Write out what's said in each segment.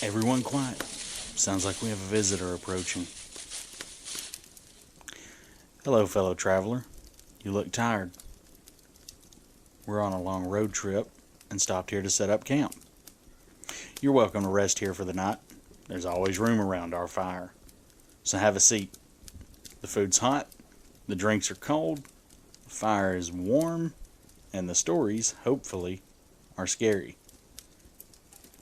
Everyone quiet. Sounds like we have a visitor approaching. Hello, fellow traveler. You look tired. We're on a long road trip and stopped here to set up camp. You're welcome to rest here for the night. There's always room around our fire. So have a seat. The food's hot, the drinks are cold, the fire is warm, and the stories, hopefully, are scary.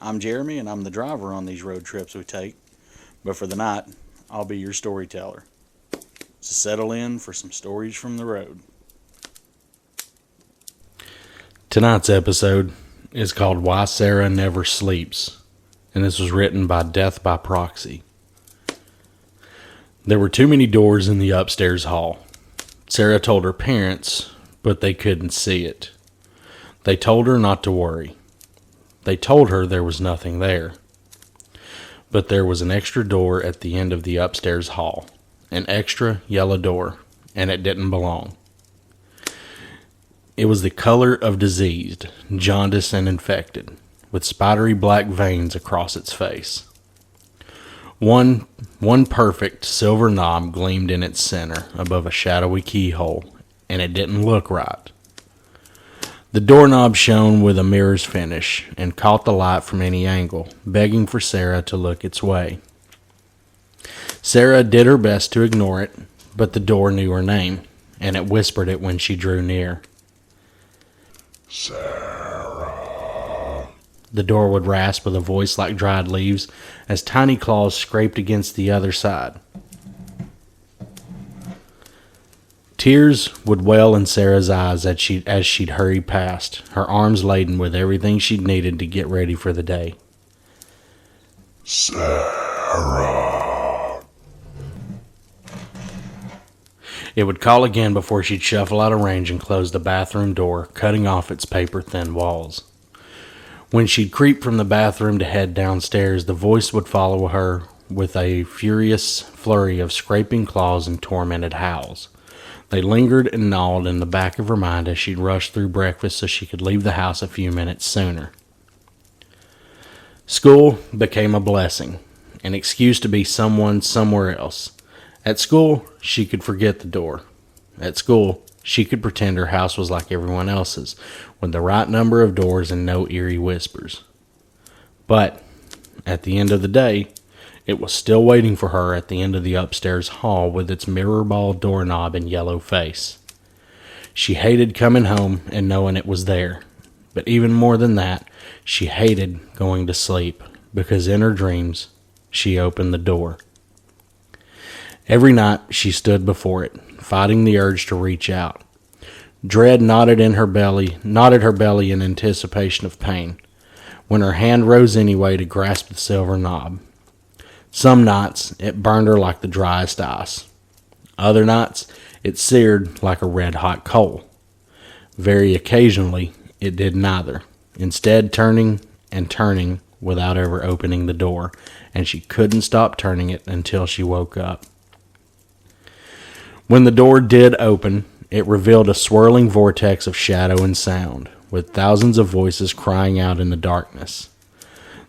I'm Jeremy, and I'm the driver on these road trips we take, but for the night, I'll be your storyteller. So settle in for some stories from the road. Tonight's episode is called Why Sarah Never Sleeps, and this was written by Death by Proxy. There were too many doors in the upstairs hall. Sarah told her parents, but they couldn't see it. They told her not to worry. They told her there was nothing there. But there was an extra door at the end of the upstairs hall. An extra yellow door, and it didn't belong. It was the color of diseased, jaundiced and infected, with spidery black veins across its face. One perfect silver knob gleamed in its center above a shadowy keyhole, and it didn't look right. The doorknob shone with a mirror's finish and caught the light from any angle, begging for Sarah to look its way. Sarah did her best to ignore it, but the door knew her name, and it whispered it when she drew near. Sarah. The door would rasp with a voice like dried leaves as tiny claws scraped against the other side. Tears would well in Sarah's eyes as she'd hurried past, her arms laden with everything she'd needed to get ready for the day. Sarah. It would call again before she'd shuffle out of range and close the bathroom door, cutting off its paper-thin walls. When she'd creep from the bathroom to head downstairs, the voice would follow her with a furious flurry of scraping claws and tormented howls. They lingered and gnawed in the back of her mind as she'd rush through breakfast so she could leave the house a few minutes sooner. School became a blessing, an excuse to be someone somewhere else. At school, she could forget the door. At school, she could pretend her house was like everyone else's, with the right number of doors and no eerie whispers. But, at the end of the day, it was still waiting for her at the end of the upstairs hall with its mirror ball doorknob and yellow face. She hated coming home and knowing it was there. But even more than that, she hated going to sleep, because in her dreams, she opened the door. Every night, she stood before it, fighting the urge to reach out. Dread knotted her belly in anticipation of pain, when her hand rose anyway to grasp the silver knob. Some nights, it burned her like the driest ice. Other nights, it seared like a red-hot coal. Very occasionally, it did neither, instead turning and turning without ever opening the door, and she couldn't stop turning it until she woke up. When the door did open, it revealed a swirling vortex of shadow and sound, with thousands of voices crying out in the darkness.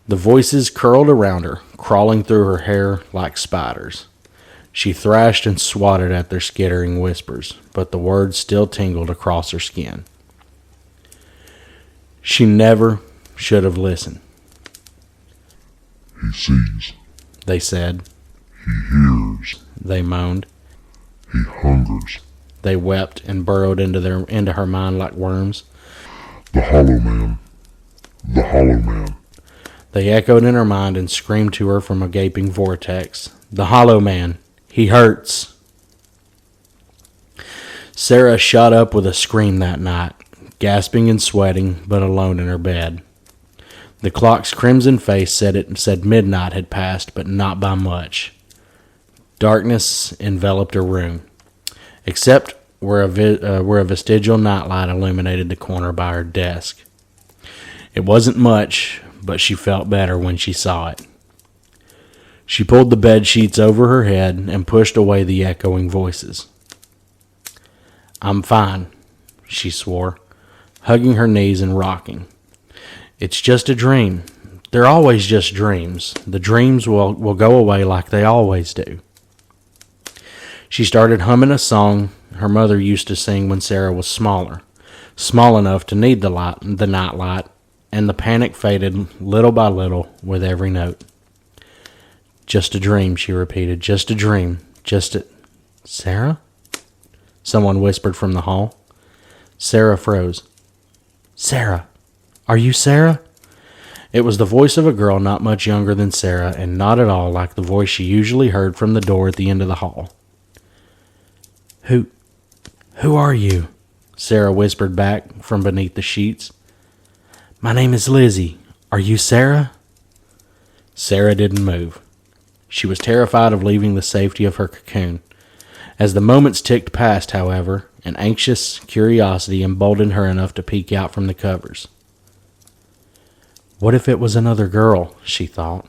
The voices curled around her, crawling through her hair like spiders. She thrashed and swatted at their skittering whispers, but the words still tingled across her skin. She never should have listened. He sees. They said. He hears. They moaned. He hungers. They wept and burrowed into her mind like worms. The Hollow Man. The Hollow Man. They echoed in her mind and screamed to her from a gaping vortex. The Hollow Man. He hurts. Sarah shot up with a scream that night, gasping and sweating, but alone in her bed. The clock's crimson face said midnight had passed, but not by much. Darkness enveloped her room, except where a vestigial nightlight illuminated the corner by her desk. It wasn't much, but she felt better when she saw it. She pulled the bed sheets over her head and pushed away the echoing voices. I'm fine, she swore, hugging her knees and rocking. It's just a dream. They're always just dreams. The dreams will go away like they always do. She started humming a song her mother used to sing when Sarah was smaller, small enough to need the night light, and the panic faded little by little with every note. Just a dream, she repeated. Just a dream. Sarah? Someone whispered from the hall. Sarah froze. Sarah! Are you Sarah? It was the voice of a girl not much younger than Sarah, and not at all like the voice she usually heard from the door at the end of the hall. Who are you? Sarah whispered back from beneath the sheets. My name is Lizzie. Are you Sarah? Sarah didn't move. She was terrified of leaving the safety of her cocoon. As the moments ticked past, however, an anxious curiosity emboldened her enough to peek out from the covers. What if it was another girl, she thought.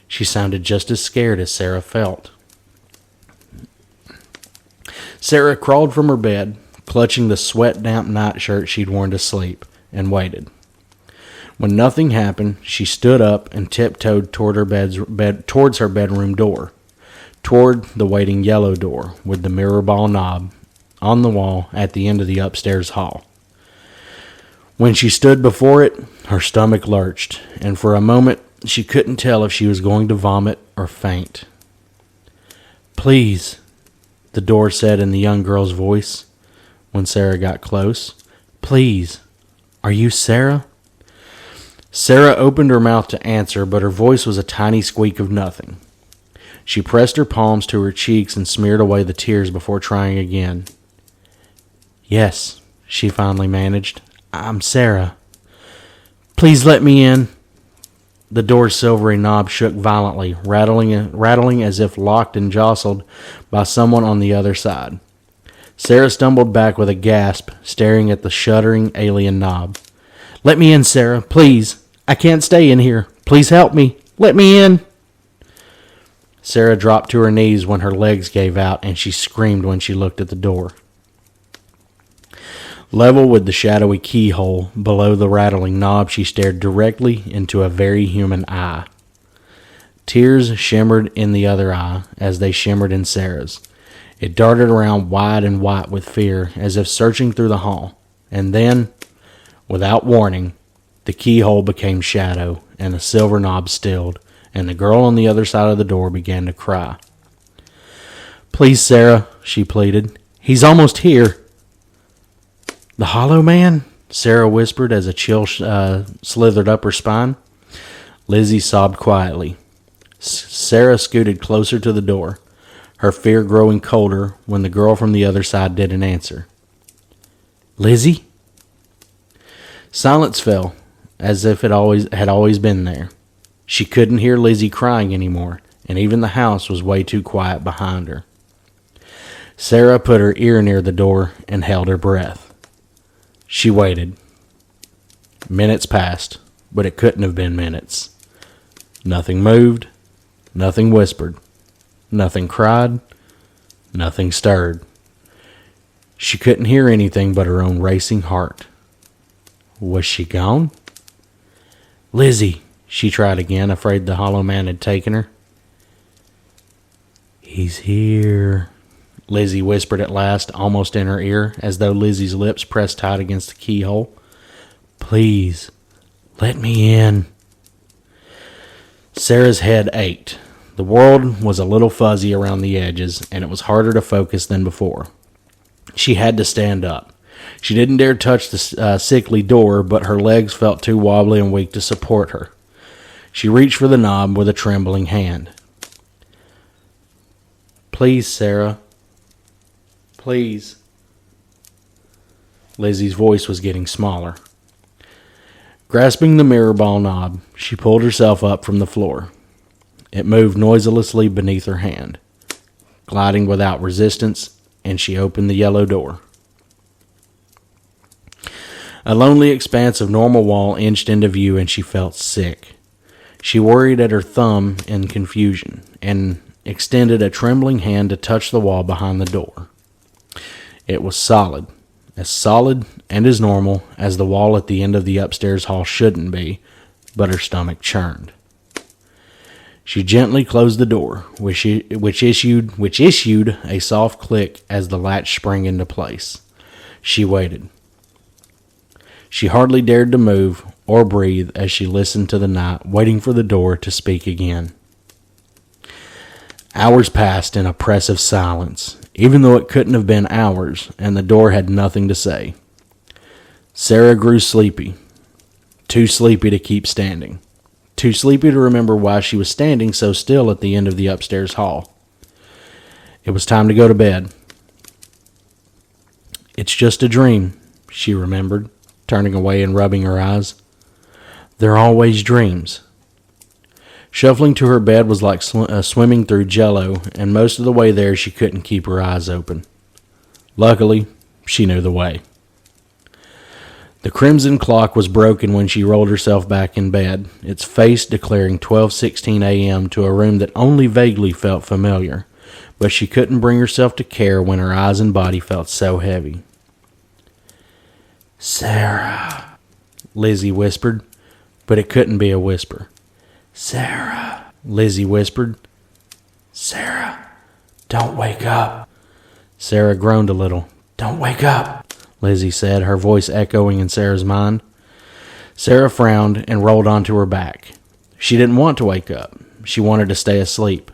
She sounded just as scared as Sarah felt. Sarah crawled from her bed, clutching the sweat-damp nightshirt she'd worn to sleep, and waited. When nothing happened, she stood up and tiptoed towards her bedroom door, toward the waiting yellow door with the mirror ball knob on the wall at the end of the upstairs hall. When she stood before it, her stomach lurched, and for a moment she couldn't tell if she was going to vomit or faint. Please, the door said in the young girl's voice when Sarah got close. Please, are you Sarah? Sarah opened her mouth to answer, but her voice was a tiny squeak of nothing. She pressed her palms to her cheeks and smeared away the tears before trying again. Yes, she finally managed. I'm Sarah. Please let me in. The door's silvery knob shook violently, rattling as if locked and jostled by someone on the other side. Sarah stumbled back with a gasp, staring at the shuddering alien knob. Let me in, Sarah, please. I can't stay in here. Please help me. Let me in. Sarah dropped to her knees when her legs gave out, and she screamed when she looked at the door. Level with the shadowy keyhole below the rattling knob, she stared directly into a very human eye. Tears shimmered in the other eye as they shimmered in Sarah's. It darted around wide and white with fear, as if searching through the hall. And then, without warning, the keyhole became shadow, and the silver knob stilled, and the girl on the other side of the door began to cry. Please, Sarah, she pleaded. He's almost here. The Hollow Man? Sarah whispered as a chill slithered up her spine. Lizzie sobbed quietly. Sarah scooted closer to the door, her fear growing colder when the girl from the other side didn't answer. Lizzie? Silence fell, as if it had always been there. She couldn't hear Lizzie crying anymore, and even the house was way too quiet behind her. Sarah put her ear near the door and held her breath. She waited. Minutes passed, but it couldn't have been minutes. Nothing moved, nothing whispered, nothing cried, nothing stirred. She couldn't hear anything but her own racing heart. Was she gone? Lizzie, she tried again, afraid the Hollow Man had taken her. He's here, Lizzie whispered at last, almost in her ear, as though Lizzie's lips pressed tight against the keyhole. Please, let me in. Sarah's head ached. The world was a little fuzzy around the edges, and it was harder to focus than before. She had to stand up. She didn't dare touch the sickly door, but her legs felt too wobbly and weak to support her. She reached for the knob with a trembling hand. Please, Sarah. Please. Lizzie's voice was getting smaller. Grasping the mirror ball knob, she pulled herself up from the floor. It moved noiselessly beneath her hand, gliding without resistance, and she opened the yellow door. A lonely expanse of normal wall inched into view, and she felt sick. She worried at her thumb in confusion, and extended a trembling hand to touch the wall behind the door. It was solid and as normal as the wall at the end of the upstairs hall shouldn't be, but her stomach churned. She gently closed the door, which issued a soft click as the latch sprang into place. She waited. She hardly dared to move or breathe as she listened to the night, waiting for the door to speak again. Hours passed in oppressive silence, even though it couldn't have been hours, and the door had nothing to say. Sarah grew sleepy, too sleepy to keep standing, too sleepy to remember why she was standing so still at the end of the upstairs hall. It was time to go to bed. It's just a dream, she remembered, turning away and rubbing her eyes. They're always dreams. Shuffling to her bed was like swimming through jello, and most of the way there she couldn't keep her eyes open. Luckily, she knew the way. The crimson clock was broken when she rolled herself back in bed, its face declaring 12:16 a.m. to a room that only vaguely felt familiar, but she couldn't bring herself to care when her eyes and body felt so heavy. "Sarah," Lizzie whispered, but it couldn't be a whisper. "Sarah," Lizzie whispered. "Sarah, don't wake up." Sarah groaned a little. "Don't wake up," Lizzie said, her voice echoing in Sarah's mind. Sarah frowned and rolled onto her back. She didn't want to wake up. She wanted to stay asleep.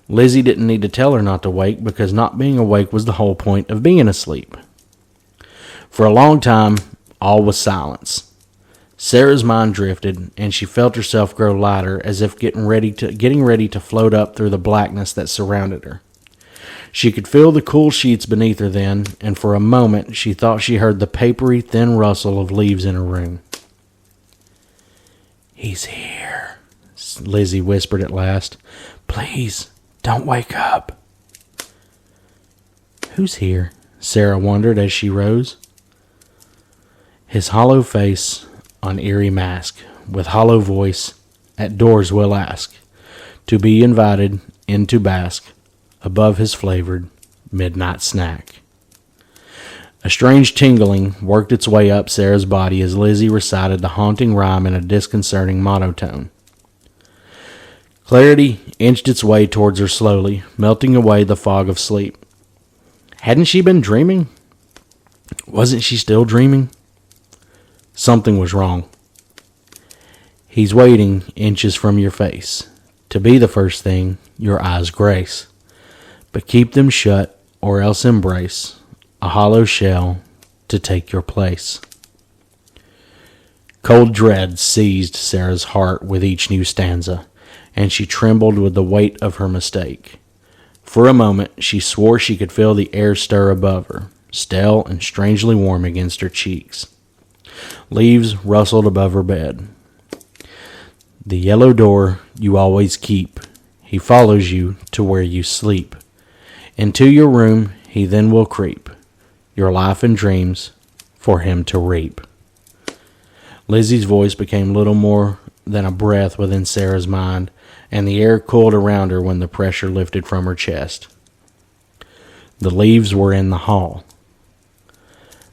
Lizzie didn't need to tell her not to wake because not being awake was the whole point of being asleep. For a long time, all was silence. Sarah's mind drifted, and she felt herself grow lighter, as if getting ready to float up through the blackness that surrounded her. She could feel the cool sheets beneath her then, and for a moment she thought she heard the papery, thin rustle of leaves in her room. "He's here," Lizzie whispered at last. "Please, don't wake up." "Who's here?" Sarah wondered as she rose. His hollow face on eerie mask, with hollow voice, at doors will ask, to be invited in to bask, above his flavored midnight snack. A strange tingling worked its way up Sarah's body as Lizzie recited the haunting rhyme in a disconcerting monotone. Clarity inched its way towards her slowly, melting away the fog of sleep. Hadn't she been dreaming? Wasn't she still dreaming? Something was wrong. He's waiting inches from your face, to be the first thing your eyes grace. But keep them shut, or else embrace a hollow shell to take your place. Cold dread seized Sarah's heart with each new stanza, and she trembled with the weight of her mistake. For a moment, she swore she could feel the air stir above her, stale and strangely warm against her cheeks. Leaves rustled above her bed. The yellow door you always keep, he follows you to where you sleep. Into your room he then will creep, your life and dreams for him to reap. Lizzie's voice became little more than a breath within Sarah's mind, and the air cooled around her when the pressure lifted from her chest. The leaves were in the hall.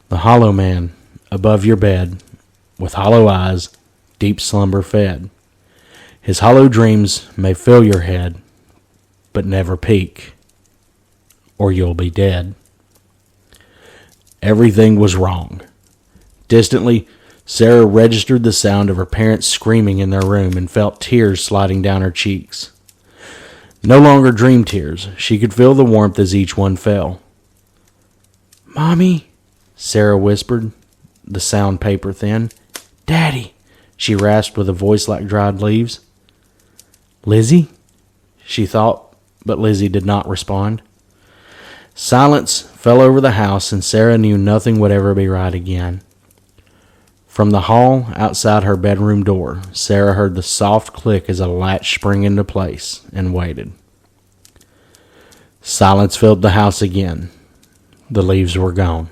The hollow man above your bed, with hollow eyes, deep slumber fed. His hollow dreams may fill your head, but never peak, or you'll be dead. Everything was wrong. Distantly, Sarah registered the sound of her parents screaming in their room and felt tears sliding down her cheeks. No longer dream tears. She could feel the warmth as each one fell. "Mommy," Sarah whispered, the sound paper thin. "Daddy," she rasped with a voice like dried leaves. "Lizzie?" she thought, but Lizzie did not respond. Silence fell over the house, and Sarah knew nothing would ever be right again. From the hall outside her bedroom door, Sarah heard the soft click as a latch sprang into place and waited. Silence filled the house again. The leaves were gone.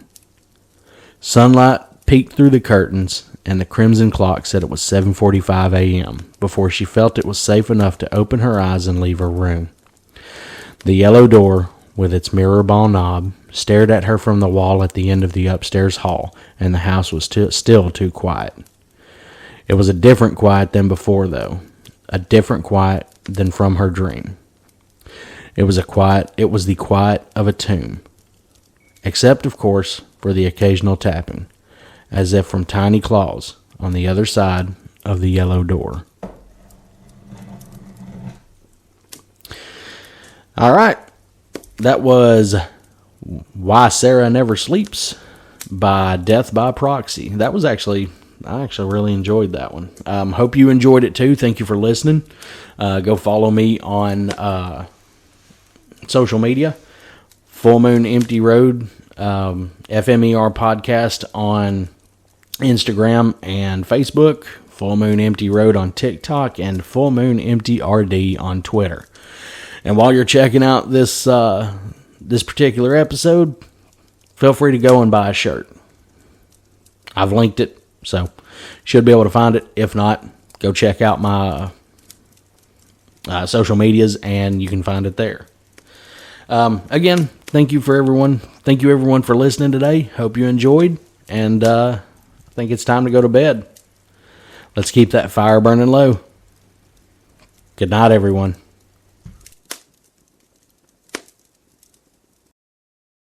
Sunlight peeked through the curtains, and the crimson clock said it was 7:45 a.m. before she felt it was safe enough to open her eyes and leave her room. The yellow door, with its mirror ball knob, stared at her from the wall at the end of the upstairs hall, and the house was still too quiet. It was a different quiet than before, though. A different quiet than from her dream. It was the quiet of a tomb. Except, of course, for the occasional tapping, as if from tiny claws on the other side of the yellow door. All right. That was Why Sarah Never Sleeps by Death by Proxy. I actually really enjoyed that one. Hope you enjoyed it too. Thank you for listening. Go follow me on social media. Full Moon Empty Road, FMER Podcast on Instagram and Facebook. Full Moon Empty Road on TikTok, and Full Moon Empty RD on Twitter. And while you're checking out this particular episode, feel free to go and buy a shirt. I've linked it, so should be able to find it. If not, go check out my social medias, and you can find it there. Again, thank you everyone for listening today. Hope you enjoyed, and I think it's time to go to bed. Let's keep that fire burning low. Good night, everyone.